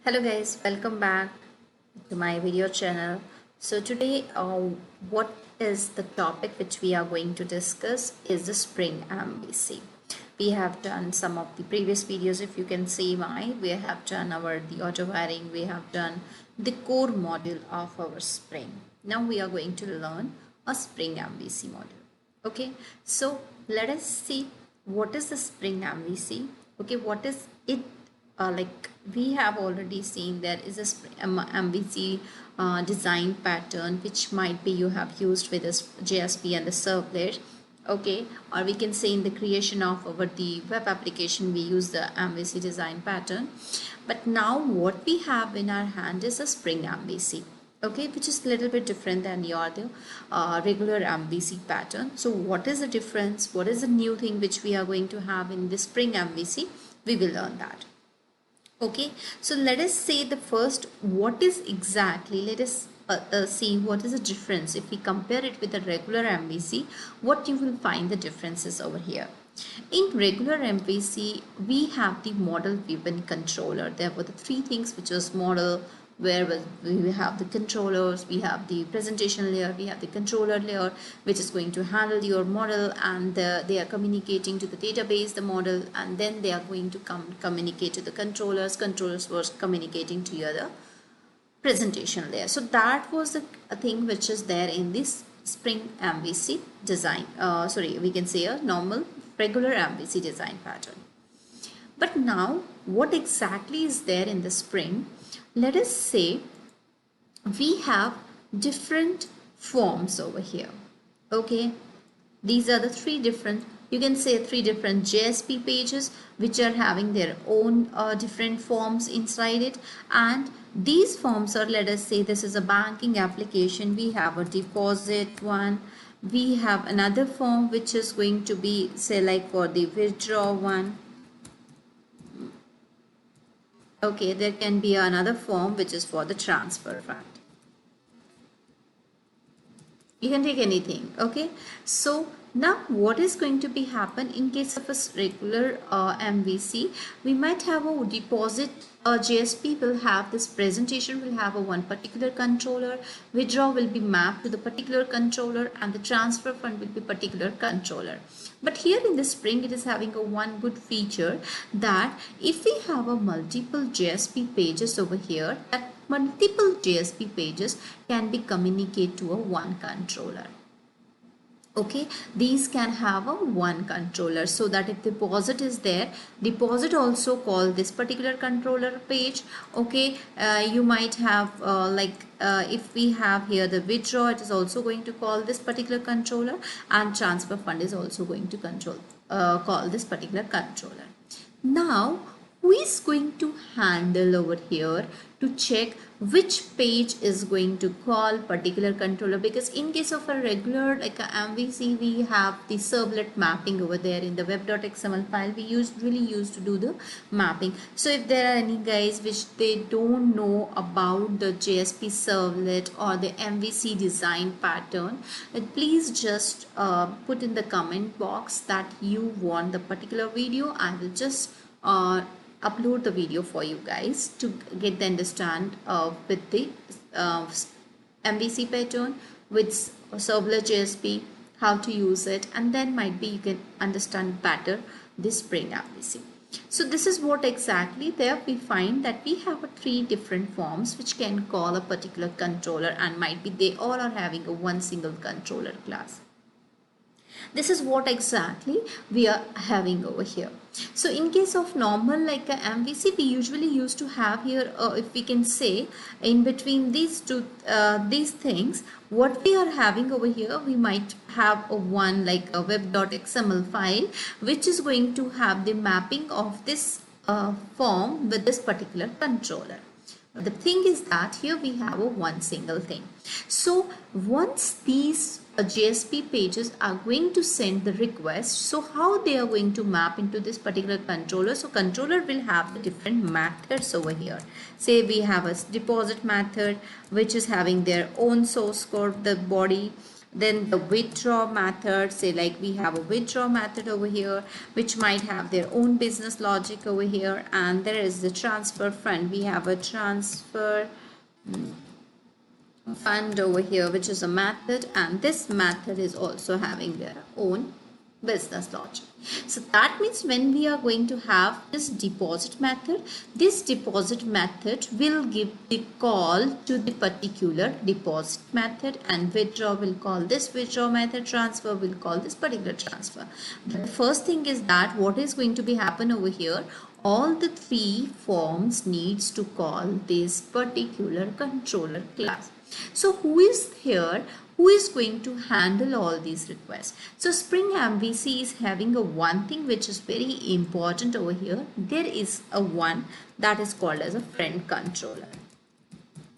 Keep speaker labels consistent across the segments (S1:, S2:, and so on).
S1: Hello guys, welcome back to my video channel. So today what is the topic which we are going to discuss is the Spring MVC. We have done some of the previous videos. If you can see we have done the auto wiring, we have done the core module of our Spring. Now we are going to learn a Spring MVC module. Okay, so let us see what is the Spring MVC. Okay, what is it? Like we have already seen, there is a MVC design pattern which might be you have used with this JSP and the Servlet. Okay, or we can say in the creation of the web application we use the MVC design pattern. But now what we have in our hand is a Spring MVC. Okay, which is a little bit different than the other regular MVC pattern. So what is the difference? What is the new thing which we are going to have in the Spring MVC? We will learn that. Okay, so let us say the first, what is exactly, let us see what is the difference. If we compare it with the regular MVC, what you will find the differences over here. In regular MVC, we have the model driven controller. There were the three things, which was model, where we have the controllers, we have the presentation layer, we have the controller layer, which is going to handle your model, and they are communicating to the database, the model, and then they are going to communicate to the controllers was communicating to the other presentation layer. So that was the thing which is there in this Spring MVC design, we can say a normal regular MVC design pattern. But now what exactly is there in the Spring? Let us say we have different forms over here. Okay, these are the three different, you can say three different JSP pages which are having their own different forms inside it. And these forms are, let us say this is a banking application, we have a deposit one, we have another form which is going to be, say, like for the withdraw one. Okay, there can be another form which is for the transfer fund. You can take anything. Okay, so now what is going to be happen in case of a regular MVC? We might have a deposit, JSP will have this presentation, will have a one particular controller, withdraw will be mapped to the particular controller, and the transfer fund will be particular controller. But here in the Spring, it is having a one good feature, that if we have a multiple JSP pages over here, that multiple JSP pages can be communicated to a one controller. Okay, these can have a one controller, so that if deposit is there, deposit also call this particular controller page. Okay, you might have if we have here the withdraw, it is also going to call this particular controller, and transfer fund is also going to call this particular controller. Now who is going to handle over here to check which page is going to call particular controller? Because in case of a regular like a MVC, we have the servlet mapping over there in the web.xml file. We usually used to do the mapping. So if there are any guys which they don't know about the JSP servlet or the MVC design pattern, please just put in the comment box that you want the particular video. I will just upload the video for you guys to get the understand with the MVC pattern with Servlet JSP, how to use it, and then might be you can understand better this Spring MVC. So this is what exactly there we find, that we have three different forms which can call a particular controller, and might be they all are having a one single controller class. This is what exactly we are having over here. So in case of normal like a MVC, we usually used to have here, if we can say, in between these two these things, what we are having over here, we might have a one like a web.xml file which is going to have the mapping of this form with this particular controller. The thing is that here we have a one single thing. So once these JSP pages are going to send the request, so how they are going to map into this particular controller? So controller will have the different methods over here. Say we have a deposit method which is having their own source code, the body. Then the withdraw method, say like we have a withdraw method over here which might have their own business logic over here, and there is the transfer fund. We have a transfer fund over here which is a method, and this method is also having their own business logic. So that means when we are going to have this deposit method, this deposit method will give the call to the particular deposit method, and withdraw will call this withdraw method, transfer will call this particular transfer. But the first thing is that what is going to be happen over here, all the three forms needs to call this particular controller class. So who is here, who is going to handle all these requests? So Spring MVC is having a one thing which is very important over here. There is a one that is called as a friend controller.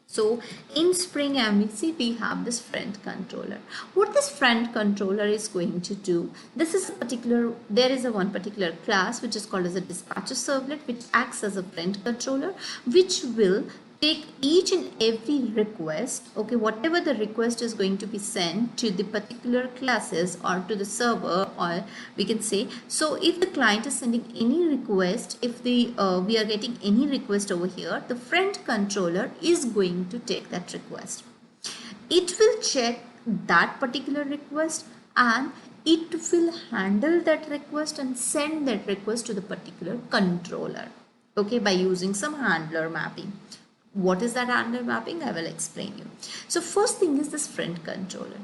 S1: So in Spring MVC we have this friend controller. What this friend controller is going to do, this is a particular, there is a one particular class which is called as a dispatcher servlet, which acts as a friend controller, which will take each and every request, okay, whatever the request is going to be sent to the particular classes or to the server, or we can say, so if the client is sending any request, if the we are getting any request over here, the friend controller is going to take that request. It will check that particular request and it will handle that request and send that request to the particular controller, okay, by using some handler mapping. What is that handler mapping? I will explain you. So first thing is this friend controller.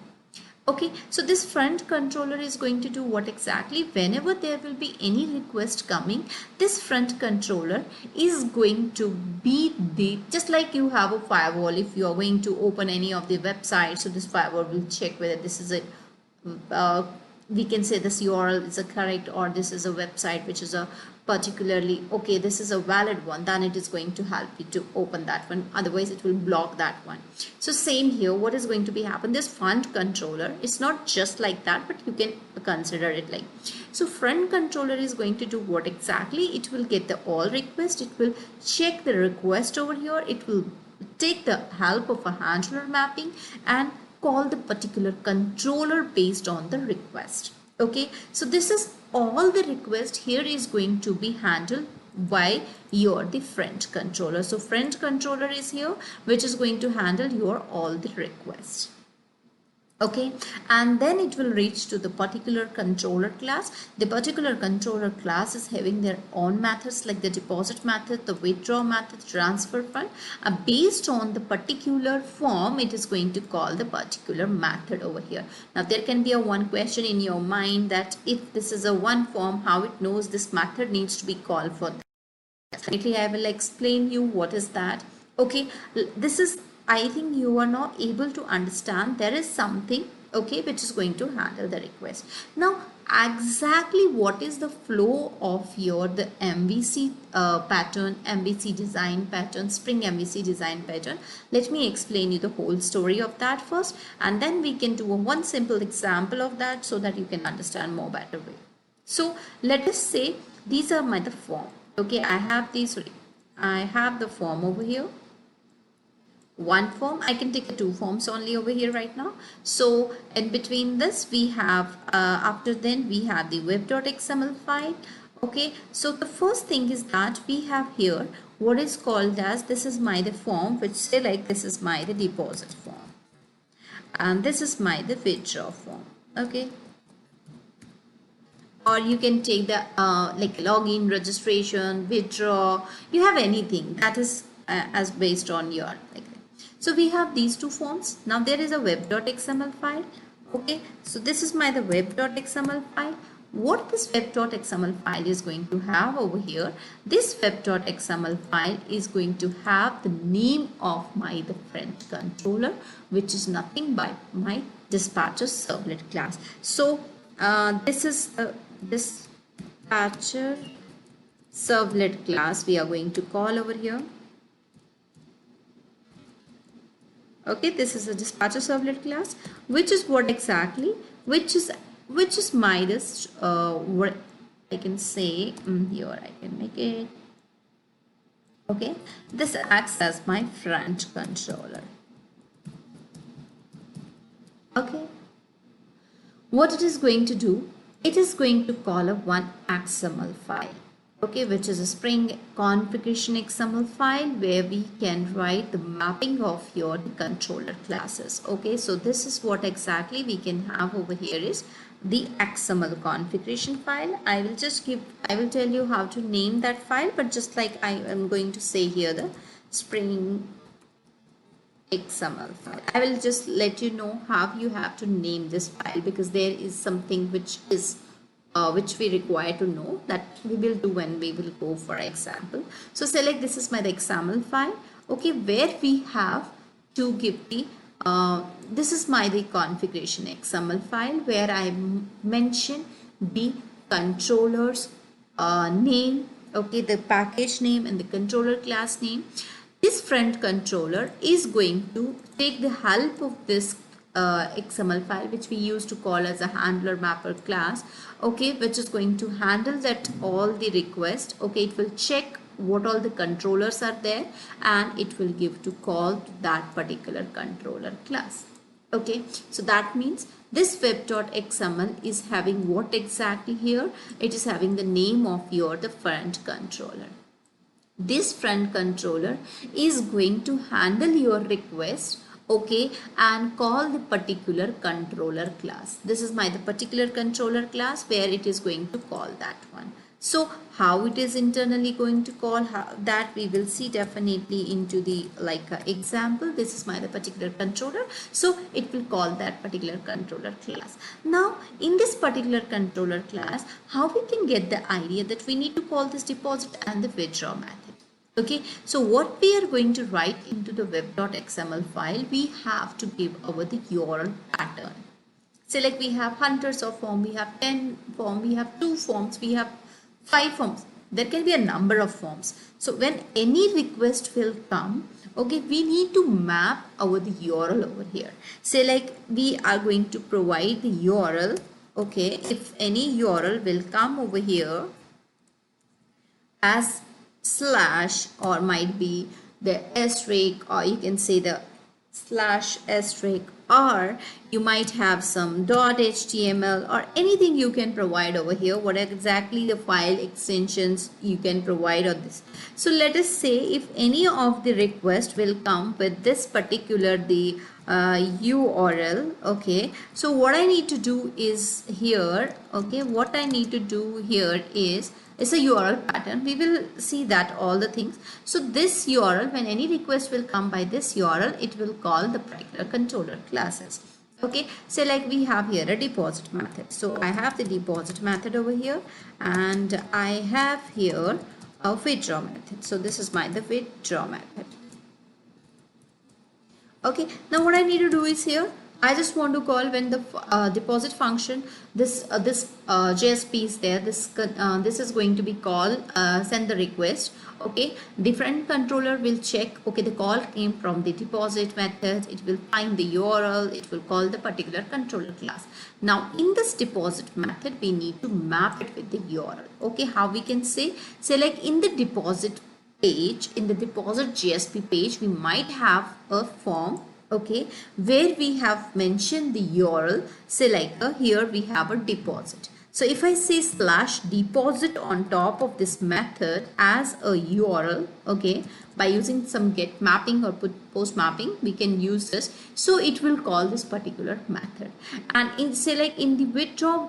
S1: Okay, so this friend controller is going to do what exactly? Whenever there will be any request coming, this friend controller is going to be the, just like you have a firewall, if you are going to open any of the websites, so this firewall will check whether this is a we can say this URL is a correct, or this is a website which is a particularly, okay, this is a valid one, then it is going to help you to open that one, otherwise it will block that one. So same here, what is going to be happen, this friend controller is not just like that, but you can consider it like, so friend controller is going to do what exactly? It will get the all request, it will check the request over here, it will take the help of a handler mapping and call the particular controller based on the request. Okay, so this is all the request here is going to be handled by your the friend controller. So friend controller is here which is going to handle your all the requests. Okay, and then it will reach to the particular controller class. The particular controller class is having their own methods like the deposit method, the withdraw method, transfer fund. Based on the particular form, it is going to call the particular method over here. Now there can be a one question in your mind that if this is a one form, how it knows this method needs to be called for that. Definitely I will explain you what is that. Okay, this is, I think you are not able to understand, there is something, okay, which is going to handle the request. Now exactly what is the flow of your the MVC pattern, MVC design pattern, Spring MVC design pattern? Let me explain you the whole story of that first, and then we can do a one simple example of that so that you can understand more better way. So let us say these are my the form. Okay, I have these, I have the form over here, one form. I can take two forms only over here right now. So in between this we have after then we have the web.xml file. Okay, so the first thing is that we have here what is called as, this is my the form, which say like this is my the deposit form and this is my the withdraw form. Okay, or you can take the like login, registration, withdraw, you have anything that is as based on your like. So we have these two forms. Now there is a web.xml file. Okay, so this is my the web.xml file. What this web.xml file is going to have over here, this web.xml file is going to have the name of my the friend controller, which is nothing but my dispatcher servlet class. So this is dispatcher servlet class we are going to call over here. Okay, this is a dispatcher servlet class, which is what exactly, which is my this what I can say here, I can make it. Okay, this acts as my friend controller. Okay, what it is going to do, it is going to call a one XML file, okay, which is a Spring configuration XML file where we can write the mapping of your controller classes. Okay, so this is what exactly we can have over here is the XML configuration file. I will tell you how to name that file, but just like I am going to say here the Spring XML file, I will just let you know how you have to name this file, because there is something which we require to know, that we will do when we will go for example. So select, this is the XML file, okay, where we have to give the this is the configuration XML file where I mention the controller's name, okay, the package name and the controller class name. This front controller is going to take the help of this XML file, which we used to call as a handler mapper class, okay, which is going to handle that all the request, okay, it will check what all the controllers are there and it will give to call to that particular controller class. Okay, so that means this web.xml is having what exactly here? It is having the name of the front controller. This front controller is going to handle your request, okay, and call the particular controller class. This is the particular controller class where it is going to call that one. So how it is internally going to call that we will see definitely into the example. This is the particular controller, so it will call that particular controller class. Now in this particular controller class, how we can get the idea that we need to call this deposit and the withdraw method. Okay, so what we are going to write into the web.xml file, we have to give our the URL pattern. Say like we have hundreds of forms, we have 10 forms, we have 2 forms, we have 5 forms. There can be a number of forms. So when any request will come, okay, we need to map our the URL over here. Say like we are going to provide the URL, okay, if any URL will come over here as slash, or might be the asterisk, or you can say the slash asterisk, or you might have some .html or anything you can provide over here, what exactly the file extensions you can provide on this. So let us say if any of the request will come with this particular the URL, okay, so what I need to do is here, okay, what I need to do here is a URL pattern. We will see that all the things. So this URL, when any request will come by this URL, it will call the particular controller classes. Okay, so like we have here a deposit method. So I have the deposit method over here, and I have here a withdraw method. So this is the withdraw method. Okay, now what I need to do is here, I just want to call when the deposit function, this JSP is there, this is going to be called send the request. Okay, different controller will check, okay, the call came from the deposit method, it will find the URL, it will call the particular controller class. Now in this deposit method, we need to map it with the URL. Okay, how we can say like in the deposit page, in the deposit JSP page, we might have a form, okay, where we have mentioned the URL. Say like here we have a deposit. So if I say slash deposit on top of this method as a URL, okay, by using some get mapping or post mapping, we can use this. So it will call this particular method. And in say like in the withdraw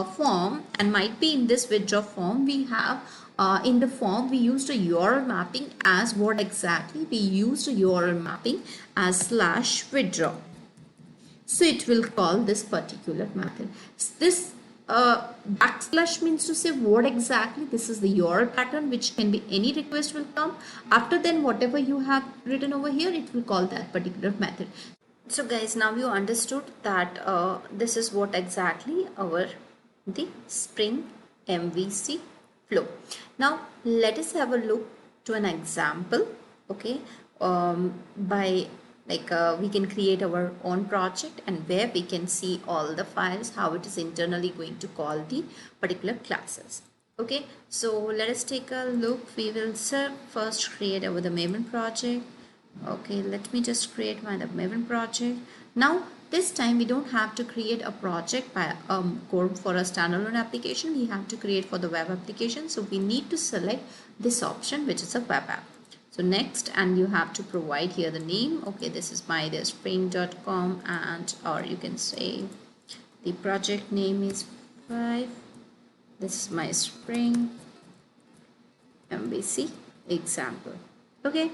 S1: form, and might be in this withdraw form, we have in the form we used a URL mapping as what exactly? We used a URL mapping as slash withdraw. So it will call this particular method. This backslash means to say what exactly? This is the URL pattern, which can be any request will come. After then whatever you have written over here, it will call that particular method. So guys, now you understood that this is what exactly the Spring MVC flow. Now let us have a look to an example, okay, by we can create our own project, and where we can see all the files, how it is internally going to call the particular classes. Okay, so let us take a look. We will first create the Maven project. Okay, let me just create the Maven project. Now this time we don't have to create a project by code for a standalone application. We have to create for the web application. So we need to select this option, which is a web app. So next, and you have to provide here the name. Okay, this is my spring.com, and or you can say the project name is 5. This is my Spring MVC example. Okay.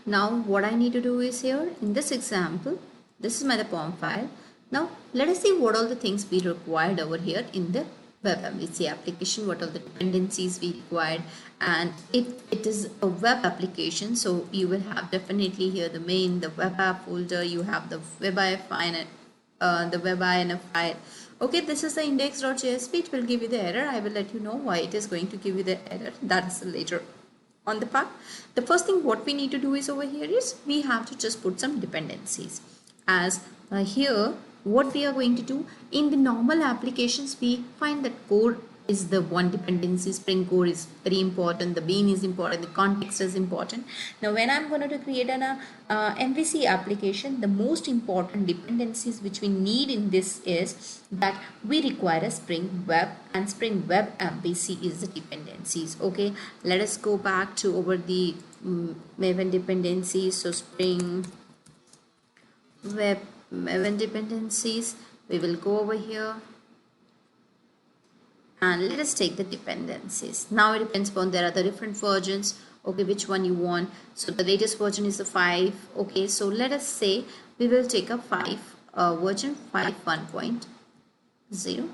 S1: Now what I need to do is here in this example, this is my POM file. Now let us see what all the things we required over here in the web MVC application, what are the dependencies we required. And if it is a web application, so you will have definitely here the main, the web app folder, you have the web file, the web INF file. Okay, this is the index.jsp. It will give you the error. I will let you know why it is going to give you the error. That is later on the path. The first thing what we need to do is over here is we have to just put some dependencies. As here what we are going to do in the normal applications, we find that core is the one dependency, Spring core is very important, the bean is important, the context is important. Now when I'm going to create an MVC application, the most important dependencies which we need in this is that we require a Spring Web, and Spring Web MVC is the dependencies. Okay, let us go back to over the Maven dependencies. So Spring Web Maven dependencies, we will go over here and let us take the dependencies. Now it depends upon, there are the different versions, okay, which one you want. So the latest version is the 5. Okay, so let us say we will take a 5 version 5.1.0.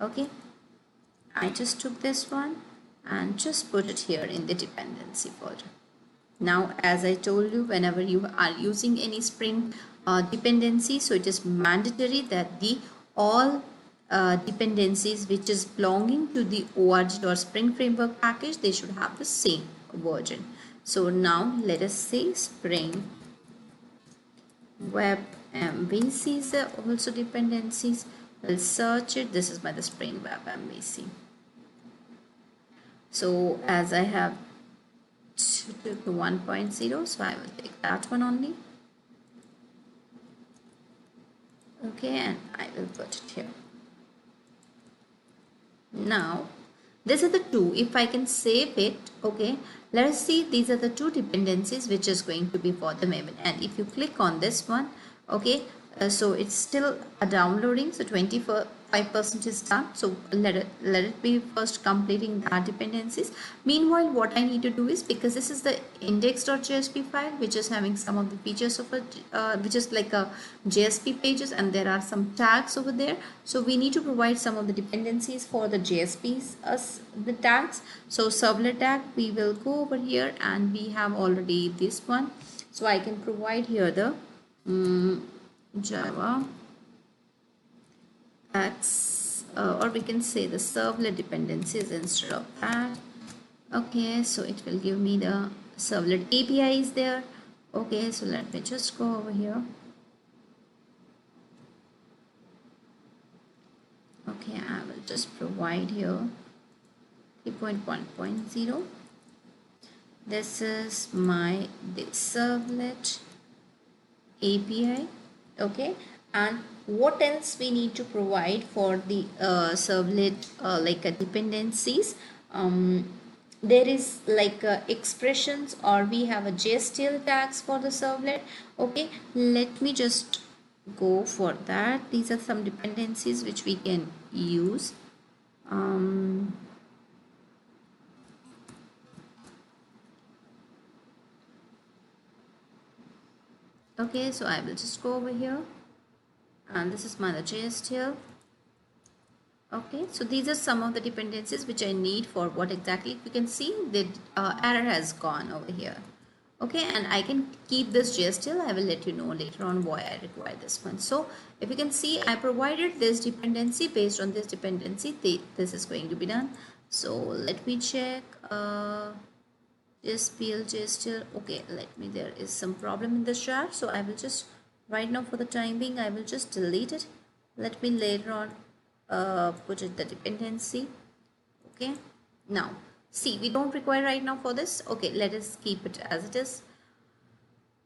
S1: okay, I just took this one and just put it here in the dependency folder. Now as I told you, whenever you are using any Spring dependency, so it is mandatory that the all dependencies which is belonging to the org or Spring Framework package, they should have the same version. So now let us say Spring Web MVCs are also dependencies. We'll search it. This is by the Spring Web MVC. So as I have took the 1.0, so I will take that one only. Okay, and I will put it here. Now these are the two, if I can save it. Okay, let us see, these are the two dependencies which is going to be for the Maven. And if you click on this one, okay, so it's still downloading, so 25% is done. So let it be first completing that dependencies. Meanwhile what I need to do is, because this is the index.jsp file which is having some of the features of it, which is like a JSP pages, and there are some tags over there. So we need to provide some of the dependencies for the JSPs the tags. So Servlet tag, we will go over here and we have already this one. So I can provide here the Java X or we can say the Servlet dependencies instead of that. Okay, so it will give me the Servlet API is there. Okay, so let me just go over here. Okay, I will just provide here 3.1.0. This is my Servlet API. Okay, and what else we need to provide for the Servlet dependencies? There is like expressions, or we have a JSTL tags for the Servlet. Okay, let me just go for that. These are some dependencies which we can use. Okay, so I will just go over here, and this is my JSTL. Okay, so these are some of the dependencies which I need for what exactly. You can see the error has gone over here. Okay, and I can keep this JSTL. I will let you know later on why I require this one. So if you can see, I provided this dependency. Based on this dependency, this is going to be done. So let me check. JSTL. Okay, let me, there is some problem in the jar, so I will just, right now for the time being, I will just delete it. Let me later on put it the dependency. Okay, now see, we don't require right now for this. Okay, let us keep it as it is.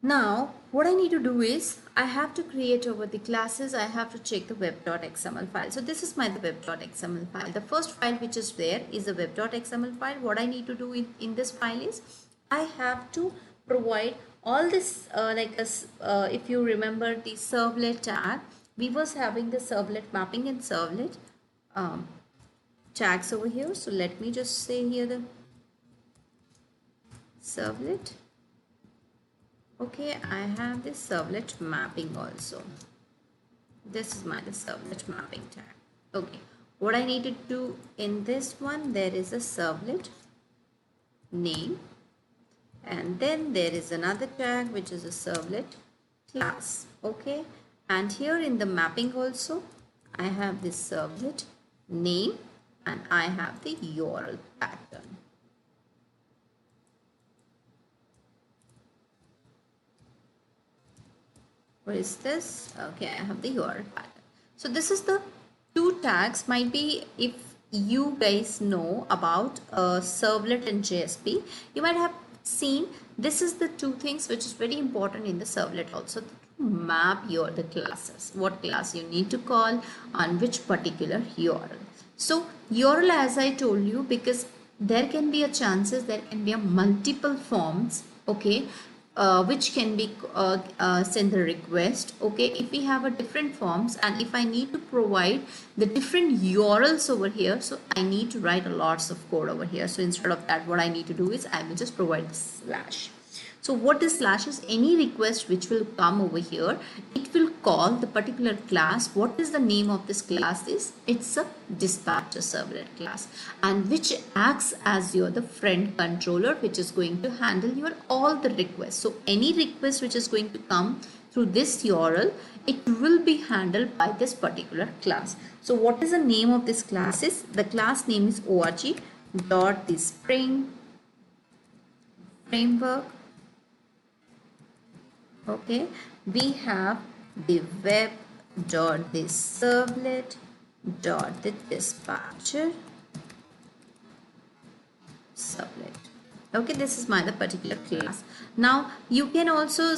S1: Now, what I need to do is I have to create over the classes, I have to check the web.xml file. So this is my web.xml file. The first file which is there is the web.xml file. What I need to do in this file is I have to provide all this if you remember the servlet tag, we was having the servlet mapping and servlet tags over here. So let me just say here the servlet. Okay, I have this servlet mapping also. This is my servlet mapping tag. Okay, what I need to do in this one, there is a servlet name, and then there is another tag which is a servlet class. Okay, and here in the mapping also I have this servlet name and I have the URL pattern. What is this? Okay, I have the URL pattern. So this is the two tags. Might be if you guys know about servlet and JSP, you might have seen this is the two things which is very important in the servlet also, to map the classes, what class you need to call on which particular URL. So URL, as I told you, because there can be a chances, there can be a multiple forms, okay, which can be send the request. Okay, if we have a different forms and if I need to provide the different URLs over here, so I need to write a lots of code over here. So instead of that, what I need to do is I will just provide slash. So what is slash is any request which will come over here, it will call the particular class. What is the name of this class is? It's a dispatcher servlet class, and which acts as the friend controller, which is going to handle your all the requests. So any request which is going to come through this URL, it will be handled by this particular class. So what is the name of this class is? The class name is org.thespring framework. Okay, we have the web dot the servlet dot the dispatcher servlet. Okay, this is the particular class. Now you can also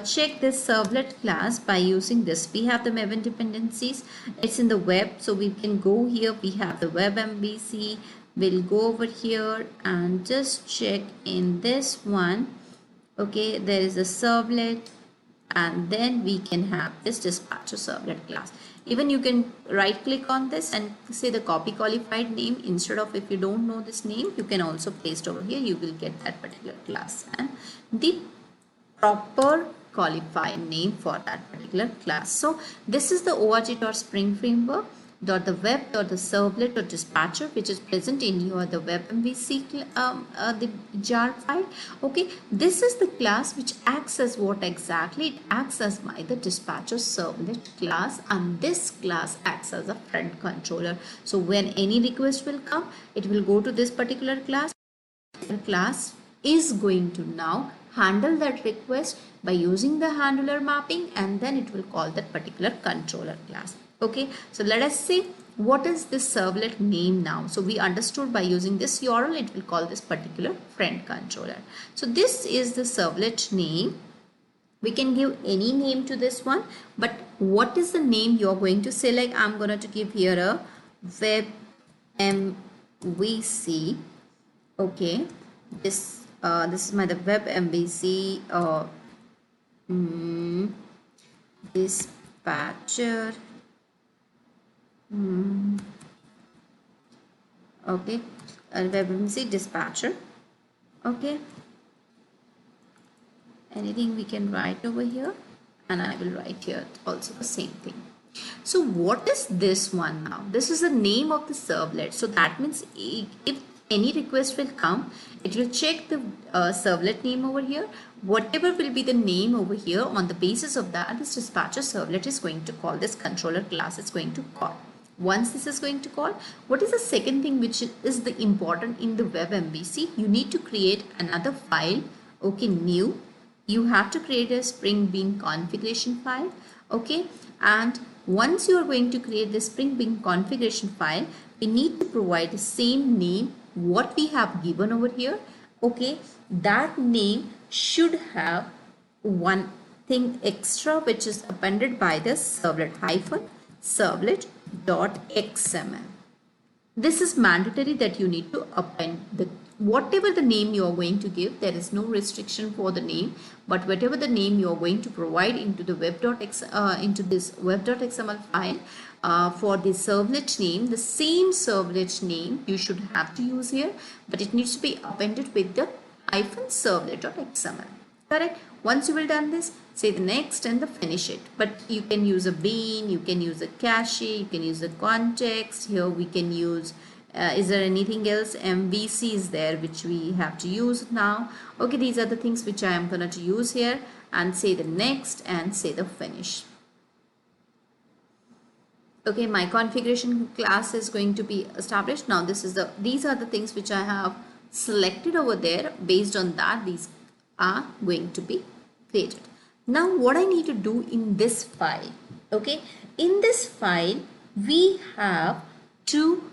S1: check this servlet class by using this. We have the Maven dependencies. It's in the web, so we can go here. We have the web MVC. We'll go over here and just check in this one. Okay, there is a servlet, and then we can have this dispatcher servlet class. Even you can right click on this and say the copy qualified name. Instead of, if you don't know this name, you can also paste over here. You will get that particular class and the proper qualified name for that particular class. So this is the org.spring framework dot the web dot the servlet or dispatcher, which is present in your the web MVC the jar file. Okay, this is the class which acts as what exactly? It acts as the dispatcher servlet class, and this class acts as a friend controller. So when any request will come, it will go to this particular class. The class is going to now handle that request by using the handler mapping, and then it will call that particular controller class. Okay, so let us see what is this servlet name now. So we understood by using this URL, it will call this particular friend controller. So this is the servlet name. We can give any name to this one, but what is the name you are going to say? Like I'm going to give here a web MVC. Okay, this is my the web MVC dispatcher. Okay, web MVC dispatcher. Okay, anything we can write over here, and I will write here also the same thing. So what is this one now? This is the name of the servlet. So that means if any request will come, it will check the servlet name over here. Whatever will be the name over here, on the basis of that, this dispatcher servlet is going to call this controller class. It's going to call. Once this is going to call, what is the second thing which is the important in the web MVC? You need to create another file. Okay, new. You have to create a Spring Bean configuration file. Okay, and once you are going to create the Spring Bean configuration file, we need to provide the same name what we have given over here. Okay, that name should have one thing extra which is appended by the servlet hyphen servlet dot xml. This is mandatory that you need to append the whatever the name you are going to give. There is no restriction for the name, but whatever the name you are going to provide into the into this web.xml file for the servlet name, the same servlet name you should have to use here, but it needs to be appended with the hyphen servlet.xml. Correct? Once you will done this, say the next and the finish it. But you can use a bean, you can use a cache, you can use a context. Here we can use, is there anything else? MVC is there which we have to use now. Okay, these are the things which I am going to use here, and say the next and say the finish. Okay, my configuration class is going to be established. Now these are the things which I have selected over there. Based on that, these are going to be created. Now what I need to do in this file, okay, in this file we have to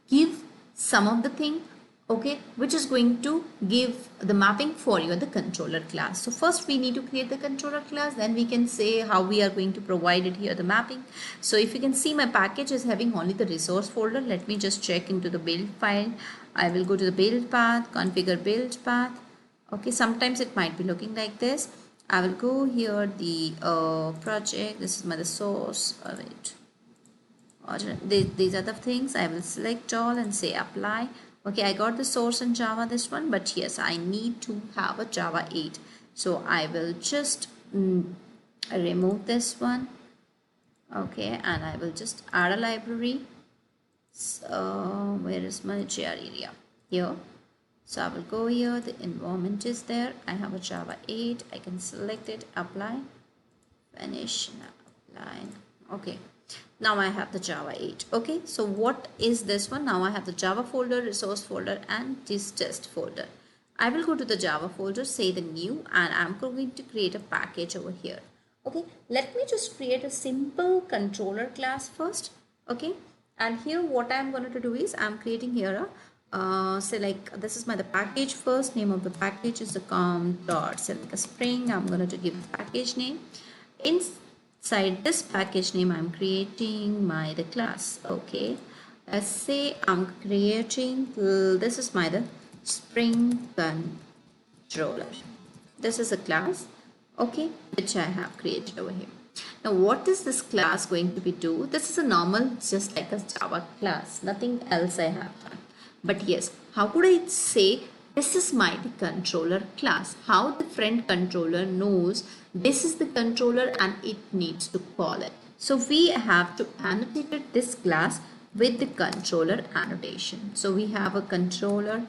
S1: give some of the thing, okay, which is going to give the mapping for you the controller class. So first we need to create the controller class, then we can say how we are going to provide it here the mapping. So if you can see, my package is having only the resource folder. Let me just check into the build file. I will go to the build path, configure build path. Okay, sometimes it might be looking like this. I will go here the project. This is my source. These are the things. I will select all and say apply. Okay, I got the source in Java, this one, but yes, I need to have a Java 8. So I will just remove this one. Okay, and I will just add a library. So where is my JR area? Here. So I will go here, the environment is there. I have a Java 8. I can select it, apply, finish, apply. Okay, now I have the Java 8. Okay, so what is this one? Now I have the Java folder, resource folder, and this test folder. I will go to the Java folder, say the new, and I'm going to create a package over here. Okay, let me just create a simple controller class first. Okay, and here what I'm going to do is I'm creating here a say like this is the package. First name of the package is the dot select a string. I'm going to give the package name. Inside this package name I'm creating the class. Okay, let's say I'm creating this is the spring controller. This is a class, okay, which I have created over here. Now what is this class going to be do? This is a normal, just like a Java class, nothing else I have done. But yes, how could I say this is the controller class? How the friend controller knows this is the controller and it needs to call it? So we have to annotate this class with the controller annotation. So we have a controller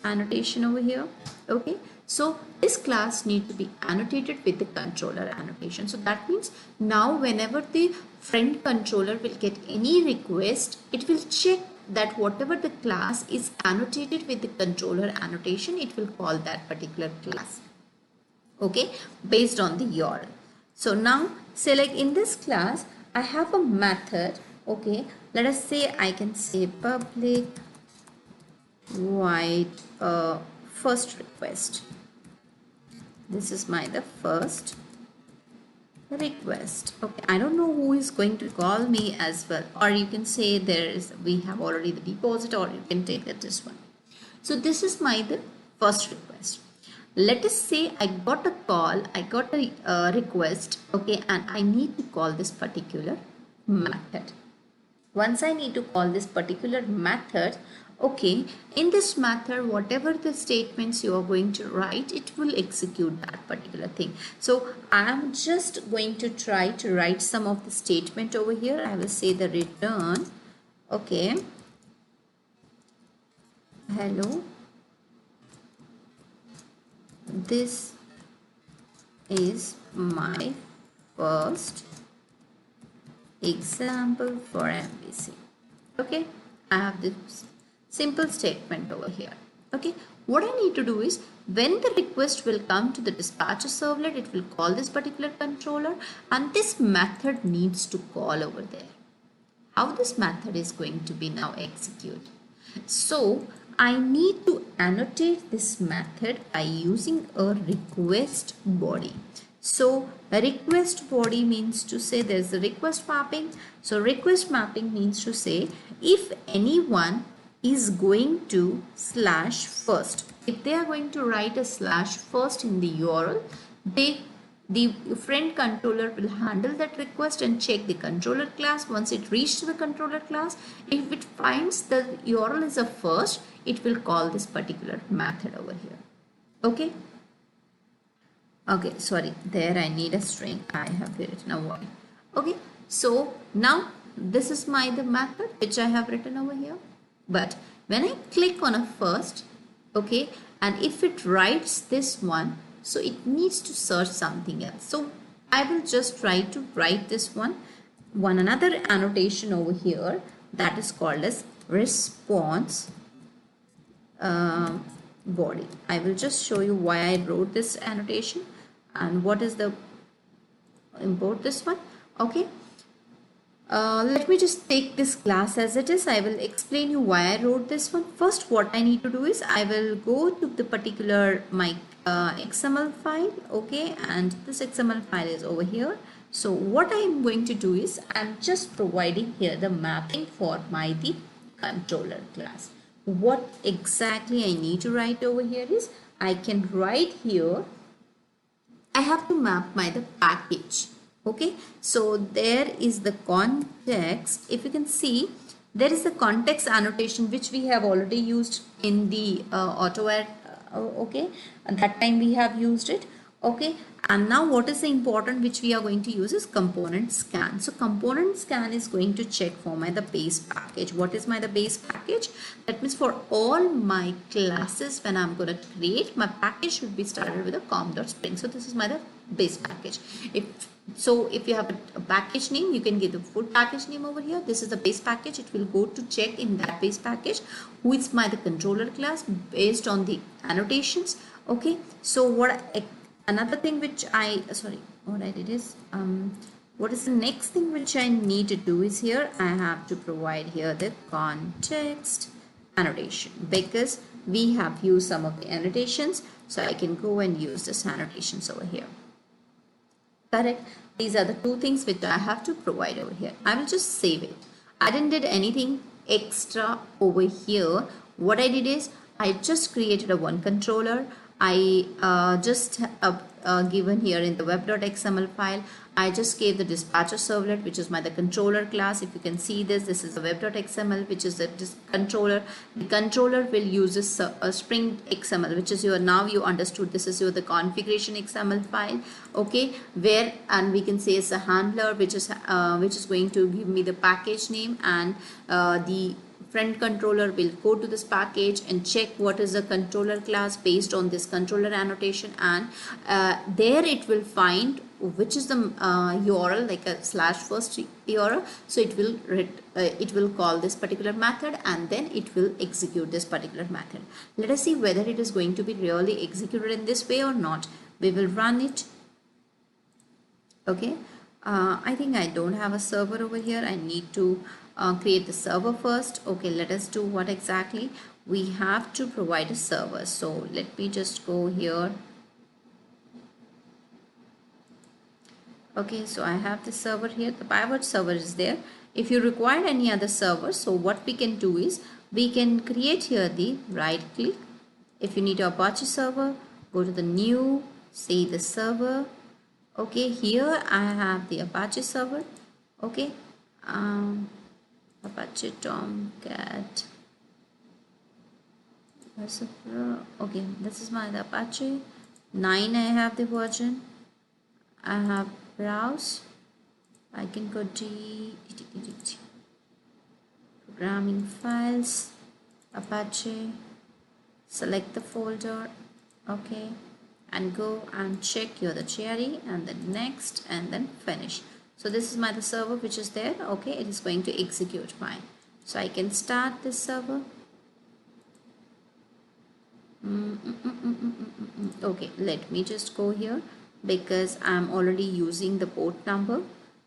S1: annotation over here. Okay, so this class needs to be annotated with the controller annotation. So that means now whenever the friend controller will get any request, it will check that whatever the class is annotated with the controller annotation, it will call that particular class, okay, based on the URL. So now say like in this class I have a method. Okay, let us say I can say public void first request. This is the first request. Okay, I don't know who is going to call me as well, or you can say we have already the deposit, or you can take this one. So this is the first request. Let us say I got a call, I got a request, okay, and I need to call this particular method. Once I need to call this particular method, okay, in this method whatever the statements you are going to write, it will execute that particular thing. So I am just going to try to write some of the statement over here. I will say the return, okay, hello, this is my first example for MVC. Okay, I have this simple statement over here. Okay, what I need to do is when the request will come to the dispatcher servlet, it will call this particular controller, and this method needs to call over there. How this method is going to be now executed? So I need to annotate this method by using a request body. So a request body means to say there's a request mapping. So request mapping means to say if anyone is going to slash first, if they are going to write a slash first in the URL, the friend controller will handle that request and check the controller class. Once it reaches the controller class, if it finds the URL is a first, it will call this particular method over here. Okay. Okay, sorry, there I need a string. I have written a void. Okay, so now this is the method which I have written over here. But when I click on a first, okay, and if it writes this one, so it needs to search something else. So I will just try to write this another annotation over here that is called as response body. I will just show you why I wrote this annotation and what is the import this one. Okay, let me just take this class as it is. I will explain you why I wrote this one. First, what I need to do is I will go to the particular my XML file. Okay, and this XML file is over here. So what I am going to do is I'm just providing here the mapping for the controller class. What exactly I need to write over here is I can write here I have to map the package. Okay, so there is the context. If you can see, there is the context annotation which we have already used in the auto add. Okay, and that time we have used it. Okay, and now what is the important which we are going to use is component scan. So component scan is going to check for the base package. What is the base package? That means for all my classes, when I'm going to create, my package should be started with a com.spring. So this is the base package. If you have a package name, you can give the full package name over here. This is the base package. It will go to check in that base package who is the controller class based on the annotations. Okay, so another thing which what I did is what is the next thing which I need to do is here I have to provide here the context annotation because we have used some of the annotations, so I can go and use this annotations over here. Correct. These are the two things which I have to provide over here. I will just save it. I didn't did anything extra over here. What I did is I just created a one controller. I just given here in the web.xml file, I just gave the dispatcher servlet, which is the controller class. If you can see this is the web.xml, which is the controller. The controller will use this Spring XML, which is now you understood. This is the configuration XML file. Okay, where and we can say it's a handler, which is going to give me the package name, and the friend controller will go to this package and check what is the controller class based on this controller annotation, and there it will find which is the URL, like a slash first URL. So it will call this particular method and then it will execute this particular method. Let us see whether it is going to be really executed in this way or not. We will run it. Okay, I think I don't have a server over here. I need to create the server first. Okay, let us do what exactly we have to provide a server. So let me just go here. Okay, so I have the server here. The pivot server is there. If you require any other server, so what we can do is we can create here the right click. If you need an Apache server, go to the new, say the server. Okay, here I have the Apache server. Okay, Apache Tomcat. Okay, this is the Apache 9. I have the version. I have browse. I can go to programming files, Apache, select the folder. Okay, and go and check here the cherry and then next and then finish. So this is the server which is there. Okay, it is going to execute fine. So I can start this server. Okay, let me just go here because I'm already using the port number,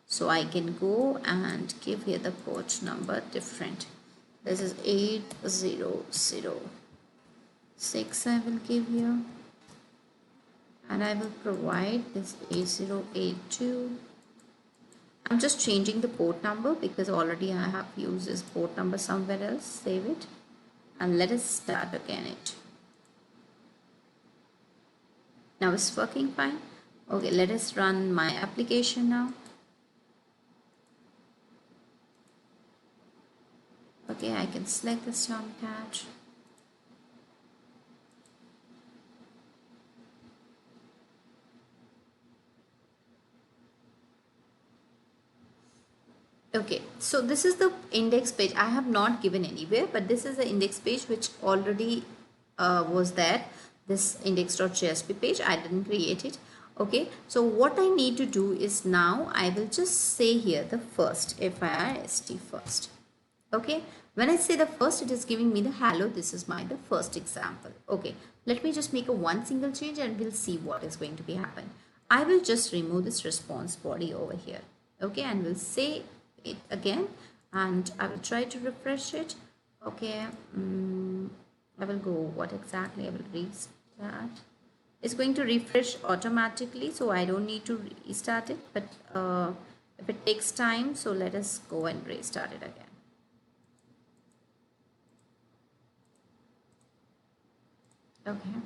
S1: so I can go and give here the port number different. This is 8006. I will give here, and I will provide this A082. I'm just changing the port number because already I have used this port number somewhere else. Save it and let us start again it. Now it's working fine. Okay, let us run my application now. Okay, I can select the Tomcat. Okay, so this is the index page. I have not given anywhere, but this is the index page which already was there. This index.jsp page, I didn't create it. Okay, so what I need to do is now I will just say here the first, FIRST first. Okay, when I say the first, it is giving me the hello. This is the first example. Okay, let me just make a one single change and we'll see what is going to be happen. I will just remove this response body over here. Okay, and we'll say it again and I will try to refresh it. Okay, I will go what exactly I will restart. It's going to refresh automatically, so I don't need to restart it, but if it takes time, so let us go and restart it again. Okay.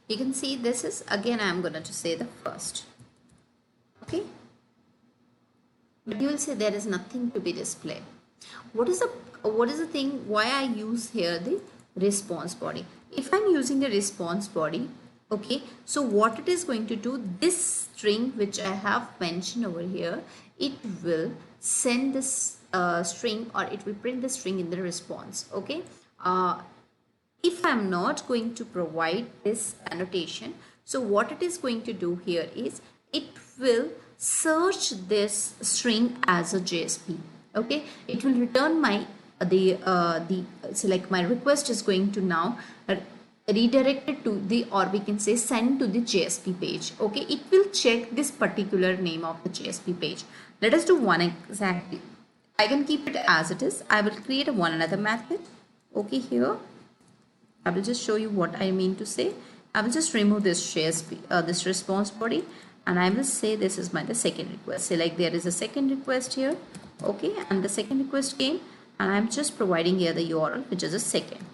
S1: You can see this is again I'm going to say the first. Okay, but you will say there is nothing to be displayed. What is the thing why I use here the response body? If I'm using the response body, okay, so what it is going to do, this string which I have mentioned over here, it will send this string, or it will print the string in the response. Okay, if I'm not going to provide this annotation, so what it is going to do here is it will search this string as a JSP. Okay, it will return my so like my request is going to now redirected to the, or we can say send to the JSP page. Okay, it will check this particular name of the JSP page. Let us do one exactly. I can keep it as it is. I will create one another method. Okay, here I will just show you what I mean to say. I will just remove this JSP, this response body, and I will say this is the second request. Say like there is a second request here. Okay, and the second request came, and I'm just providing here the URL, which is a second.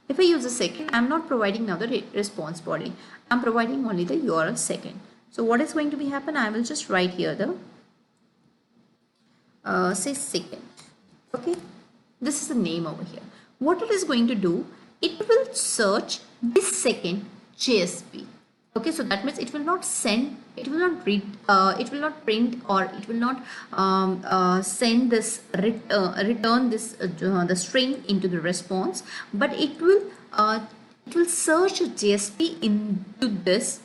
S1: If I use a second, I'm not providing now the response body. I'm providing only the URL second. So what is going to be happen? I will just write here the say second. Okay, this is the name over here. What it is going to do, it will search this second JSP. Okay, so that means it will not send, it will not read, it will not print, or it will not send this return this the string into the response, but it will search a JSP into this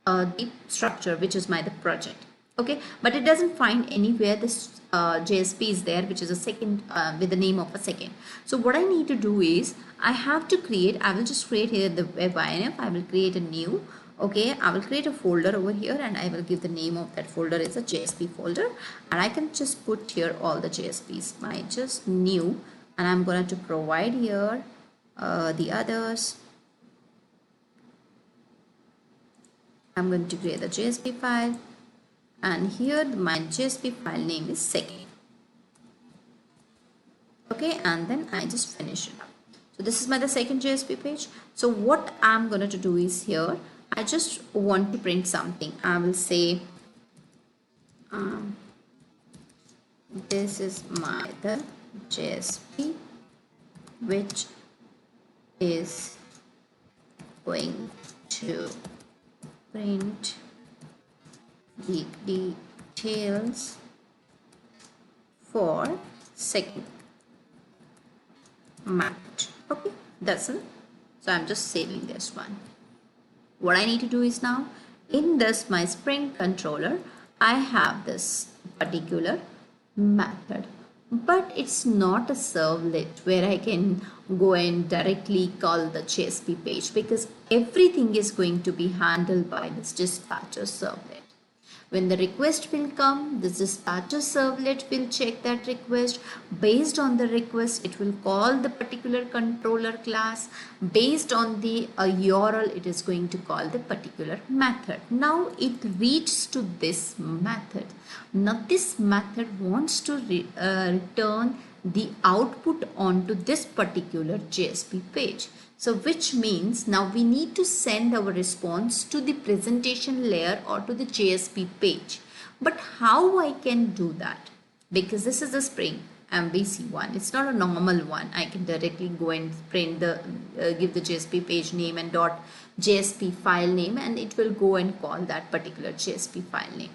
S1: the structure, which is the project. Okay, but it doesn't find anywhere this JSP is there, which is a second with the name of a second. So what I need to do is I have to create, I will just create here the web INF. I will create a new, okay, I will create a folder over here, and I will give the name of that folder is a JSP folder, and I can just put here all the JSPs, my just new, and I'm going to provide here the others. I'm going to create the JSP file, and here my JSP file name is second. Okay, and then I just finish it up. So this is the second JSP page. So what I'm going to do is here, I just want to print something. I will say this is the JSP which is going to print the details for second match. Okay, that's it. So I'm just saving this one. What I need to do is now in this my Spring controller, I have this particular method, but it's not a servlet where I can go and directly call the JSP page, because everything is going to be handled by this dispatcher servlet. When the request will come, the dispatcher servlet will check that request. Based on the request, it will call the particular controller class. Based on the URL, it is going to call the particular method. Now it reaches to this method. Now this method wants to return the output onto this particular JSP page. So which means now we need to send our response to the presentation layer or to the JSP page. But how I can do that? Because this is the Spring MVC one. It's not a normal one. I can directly go and print the give the JSP page name and .jsp file name, and it will go and call that particular JSP file name.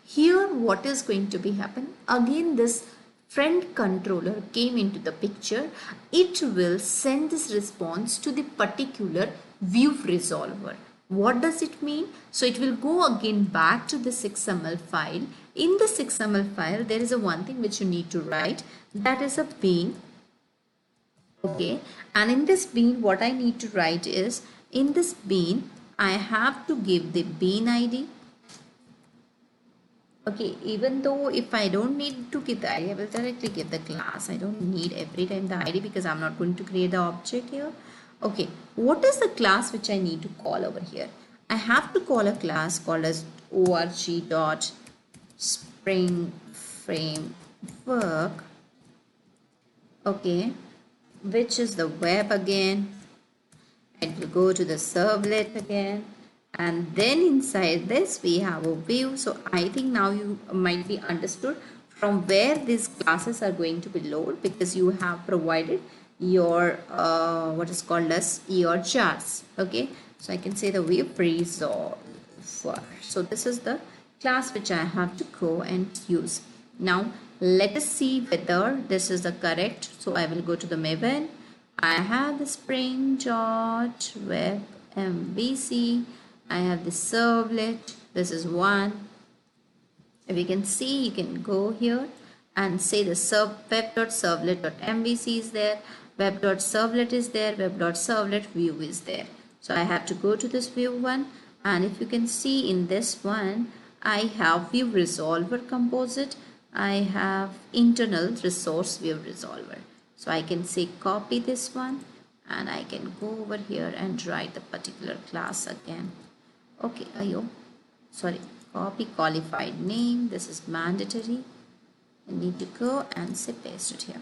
S1: Here what is going to be happen? Again, this friend controller came into the picture. It will send this response to the particular view resolver. What does it mean? So it will go again back to this XML file. In this XML file, there is a one thing which you need to write, that is a bean. Okay, and in this bean, what I need to write is, in this bean, I have to give the bean ID. Okay, even though if I don't need to give the ID, I will directly give the class. I don't need every time the ID because I'm not going to create the object here. Okay, what is the class which I need to call over here? I have to call a class called as org.springframework. Okay, which is the web again. It will go to the servlet again. And then inside this we have a view. So I think now you might be understood from where these classes are going to be loaded, because you have provided your what is called as your jars. Okay, so I can say the view resolver. So this is the class which I have to go and use. Now let us see whether this is the correct. So I will go to the Maven. I have the spring.web MVC. I have the servlet. This is one. If you can see, you can go here and say the web.servlet.mvc is there, web.servlet is there, web.servlet view is there. So I have to go to this view one, and if you can see in this one, I have view resolver composite. I have internal resource view resolver. So I can say copy this one, and I can go over here and write the particular class again. Okay, copy qualified name. This is mandatory. I need to go and say paste it here.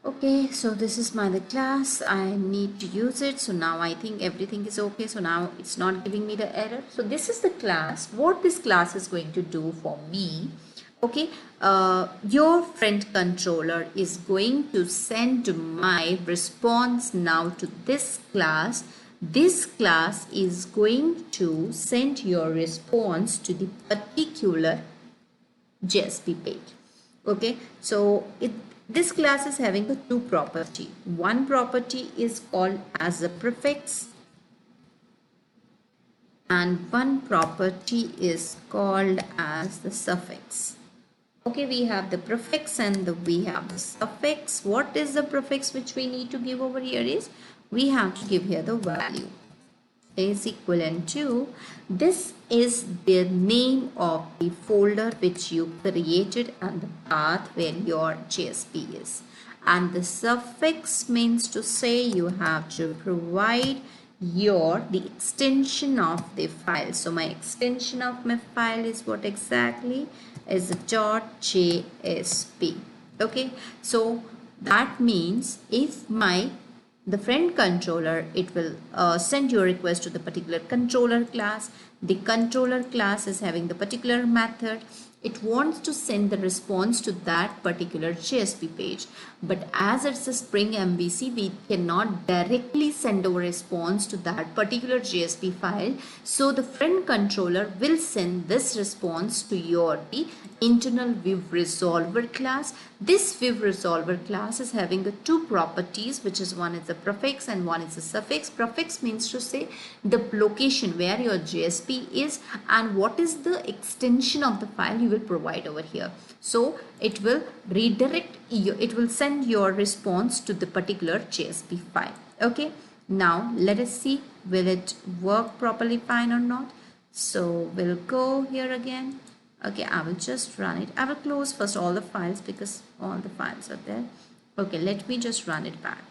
S1: Okay, so this is the class. I need to use it. So now I think everything is okay. So now it's not giving me the error. So this is the class. What this class is going to do for me. Okay, your friend controller is going to send my response now to this class. This class is going to send your response to the particular JSP page. Okay, so this class is having a two property. One property is called as a prefix, and one property is called as the suffix. Okay, we have the prefix and we have the suffix. What is the prefix which we need to give over here is, we have to give here the value is equivalent to, this is the name of the folder which you created and the path where your JSP is. And the suffix means to say you have to provide the extension of the file. So my extension of my file is what exactly is .jsp. Okay, so that means if the friend controller, it will send your request to the particular controller class. The controller class is having the particular method. It wants to send the response to that particular JSP page. But as it's a Spring MVC, we cannot directly send our response to that particular JSP file. So the friend controller will send this response to the internal view resolver class. This view resolver class is having two properties, which is one is the prefix and one is the suffix. Prefix means to say the location where your JSP is and what is the extension of the file you will provide over here. So it will redirect it will send your response to the particular JSP file. Okay, now let us see, will it work properly fine or not. So we'll go here again. Okay, I will just run it. I will close first all the files because all the files are there. Okay, let me just run it back.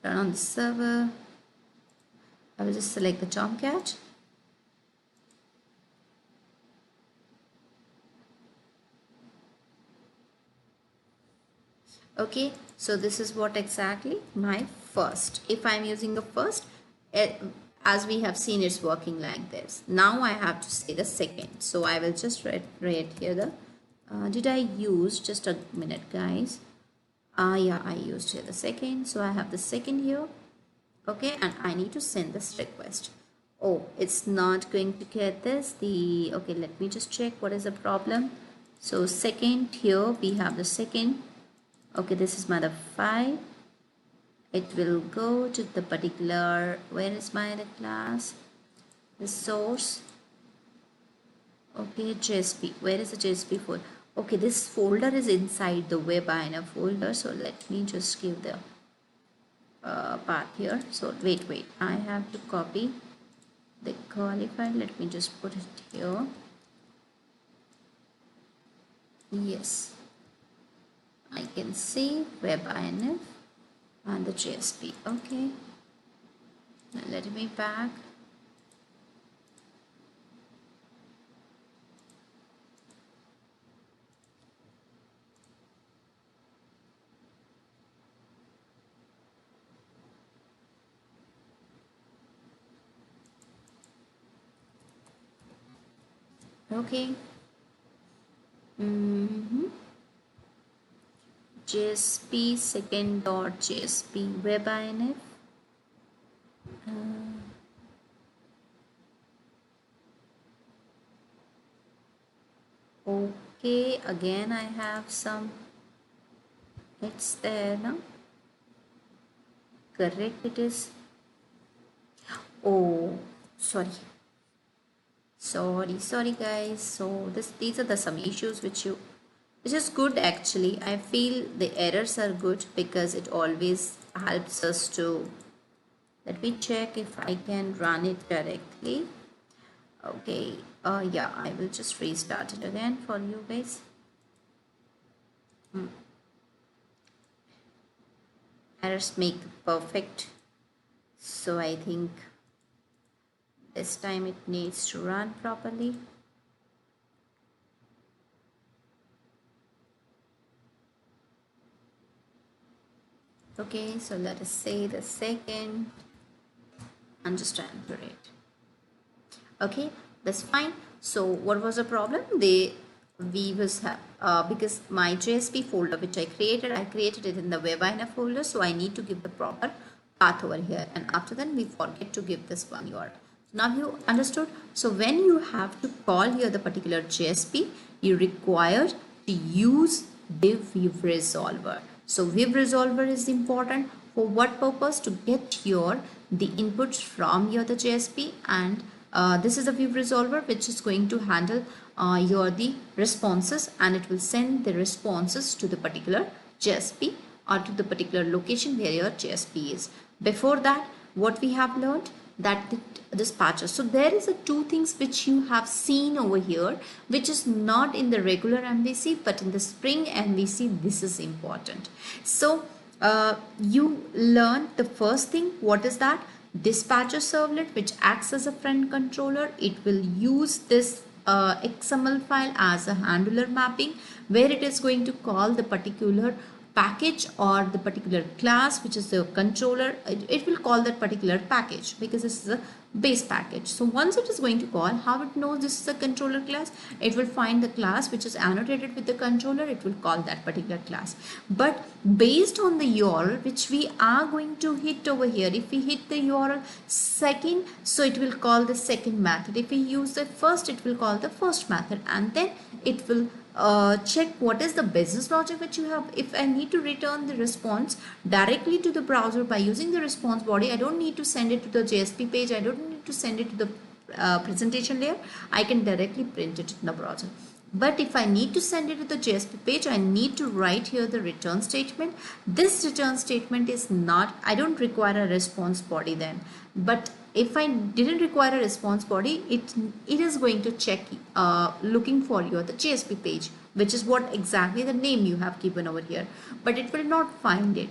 S1: Run on the server. I will just select the Tomcat. Okay, so this is what exactly my first. If I'm using the first, as we have seen, it's working like this. Now I have to say the second. So I will just write here the, did I use, just a minute guys. Yeah, I used here the second. So I have the second here. Okay, and I need to send this request. Oh, it's not going to get this. Okay, let me just check what is the problem. So second, here we have the second. Okay, this is my file. It will go to the particular, where is my class? The source. Okay, JSP. Where is the JSP folder? Okay, this folder is inside the web.inf folder. So let me just give the path here. So wait, I have to copy the qualified. Let me just put it here. Yes, I can see web.inf and the JSP. Okay, now let me back. Okay. JSP second dot JSP web.inf. Okay, again I have some, it's there now. Correct, it is. Oh, sorry guys. So these are the some issues which is good actually. I feel the errors are good because it always helps us to, let me check if I can run it directly. Okay, yeah, I will just restart it again for you guys. Errors make perfect, so I think this time it needs to run properly. Okay, so let us say the second and just enter it. Okay, that's fine. So what was the problem? We was because my JSP folder which I created it in the web.inf folder, so I need to give the proper path over here, and after that we forget to give this one URL. Now you understood. So when you have to call here the particular JSP, you require to use div resolver. So div resolver is important for what purpose? To get the inputs from the JSP, and this is a div resolver which is going to handle the responses, and it will send the responses to the particular JSP or to the particular location where your JSP is. Before that, what we have learned, that dispatcher. So there is a two things which you have seen over here, which is not in the regular MVC, but in the Spring MVC, this is important. So you learn the first thing. What is that? Dispatcher servlet, which acts as a friend controller. It will use this XML file as a handler mapping, where it is going to call the particular package or the particular class which is the controller. It will call that particular package because this is a base package. So once it is going to call, how it knows this is a controller class? It will find the class which is annotated with the controller. It will call that particular class. But based on the URL which we are going to hit over here, if we hit the URL second, so it will call the second method. If we use the first, it will call the first method, and then it will check what is the business logic which you have. If I need to return the response directly to the browser by using the response body, I don't need to send it to the JSP page, I don't need to send it to the presentation layer. I can directly print it in the browser. But if I need to send it to the JSP page, I need to write here the return statement. This return statement is not, I don't require a response body then, but if I didn't require a response body, it is going to check looking for your the JSP page, which is what exactly the name you have given over here, but it will not find it.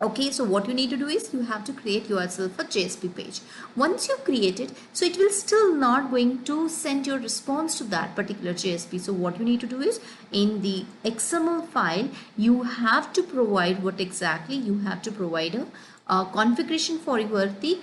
S1: Okay, so what you need to do is you have to create yourself a JSP page. Once you create it, so it will still not going to send your response to that particular JSP. So what you need to do is in the XML file, you have to provide what exactly you have to provide a configuration for your the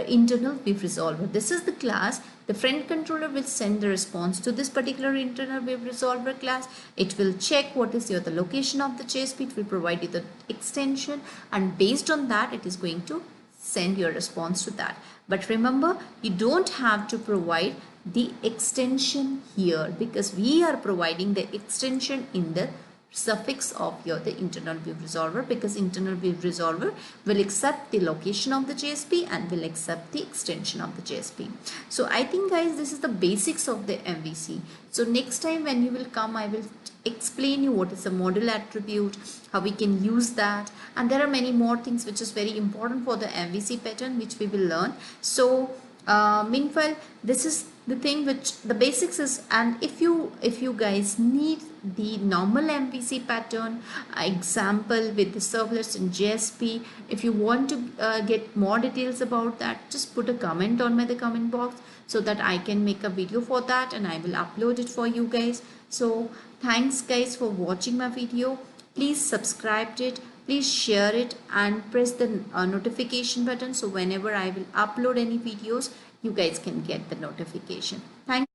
S1: internal web resolver. This is the class. The friend controller will send the response to this particular internal web resolver class. It will check what is the location of the JSP. It will provide you the extension, and based on that it is going to send your response to that. But remember, you don't have to provide the extension here because we are providing the extension in the suffix of your the internal web resolver, because internal web resolver will accept the location of the JSP and will accept the extension of the JSP. So I think guys, this is the basics of the MVC. So next time when you will come, I will explain you what is a model attribute, how we can use that, and there are many more things which is very important for the MVC pattern which we will learn. So meanwhile, this is the thing which the basics is, and if you guys need the normal MVC pattern example with the servlets and JSP, if you want to get more details about that, just put a comment on the comment box so that I can make a video for that and I will upload it for you guys. So thanks guys for watching my video. Please subscribe it, please share it, and press the notification button so whenever I will upload any videos, you guys can get the notification. Thank